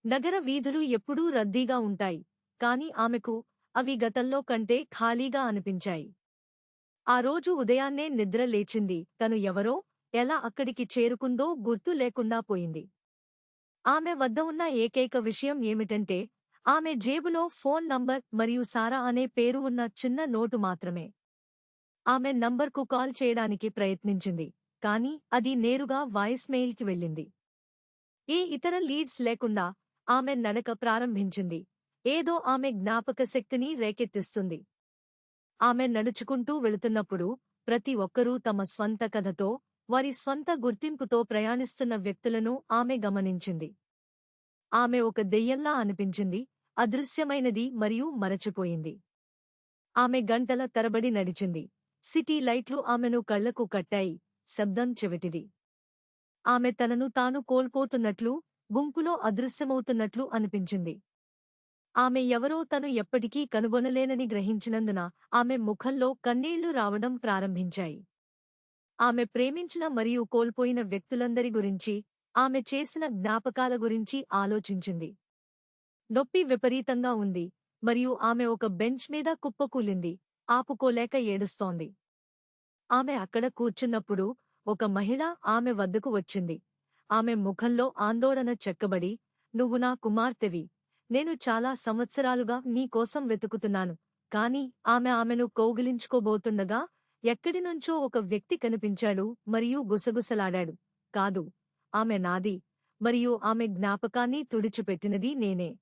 నగర వీధులు ఎప్పుడూ రద్దీగా ఉంటాయి, కాని ఆమెకు అవి గతంలో కంటే ఖాళీగా అనిపించాయి. ఆ రోజు ఉదయాన్నే నిద్ర లేచింది, తను ఎవరో, ఎలా అక్కడికి చేరుకుందో గుర్తు లేకుండా పోయింది. ఆమె వద్ద ఉన్న ఏకైక విషయం ఏమిటంటే, ఆమె జేబులో ఫోన్ నంబర్ మరియు సారా అనే పేరు ఉన్న చిన్న నోటు మాత్రమే. ఆమె నంబర్కు కాల్ చేయడానికి ప్రయత్నించింది, కానీ అది నేరుగా వాయిస్మెయిల్కి వెళ్ళింది. ఏ ఇతర లీడ్స్ లేకుండా ఆమె నడక ప్రారంభించింది, ఏదో ఆమె జ్ఞాపకశక్తిని రేకెత్తిస్తుంది. ఆమె నడుచుకుంటూ వెళుతున్నప్పుడు ప్రతి ఒక్కరూ తమ స్వంత కథతో, వారి స్వంత గుర్తింపుతో ప్రయాణిస్తున్న వ్యక్తులను ఆమె గమనించింది. ఆమె ఒక దెయ్యంలా అనిపించింది, అదృశ్యమైనది మరియు మరచిపోయింది. ఆమె గంటల తరబడి నడిచింది. సిటీ లైట్లు ఆమెను కళ్లకు కట్టాయి, శబ్దం చెవిటిది. ఆమె తనను తాను కోల్పోతున్నట్లు, గుంపులో అదృశ్యమవుతున్నట్లు అనిపించింది. ఆమె ఎవరో తను ఎప్పటికీ కనుగొనలేనని గ్రహించినందున ఆమె ముఖంలో కన్నీళ్లు రావడం ప్రారంభించాయి. ఆమె ప్రేమించిన మరియు కోల్పోయిన వ్యక్తులందరి గురించి, ఆమె చేసిన జ్ఞాపకాల గురించి ఆలోచించింది. నొప్పి విపరీతంగా ఉంది, మరియు ఆమె ఒక బెంచ్ మీద కుప్పకూలింది, ఆపుకోలేక ఏడుస్తోంది. ఆమె అక్కడ కూర్చున్నప్పుడు ఒక మహిళ ఆమె వద్దకు వచ్చింది. ఆమె ముఖంలో ఆందోళన చెక్కబడి, "నువ్వు నా కుమార్తెవి. నేను చాలా సంవత్సరాలుగా నీ కోసం వెతుకుతున్నాను." కాని ఆమెను కౌగిలించుకోబోతుండగా ఎక్కడినుంచో ఒక వ్యక్తి కనిపించాడు మరియు గుసగుసలాడాడు, "కాదు, ఆమె నాది, మరియు ఆమె జ్ఞాపకాన్ని తుడిచిపెట్టినది నేనే."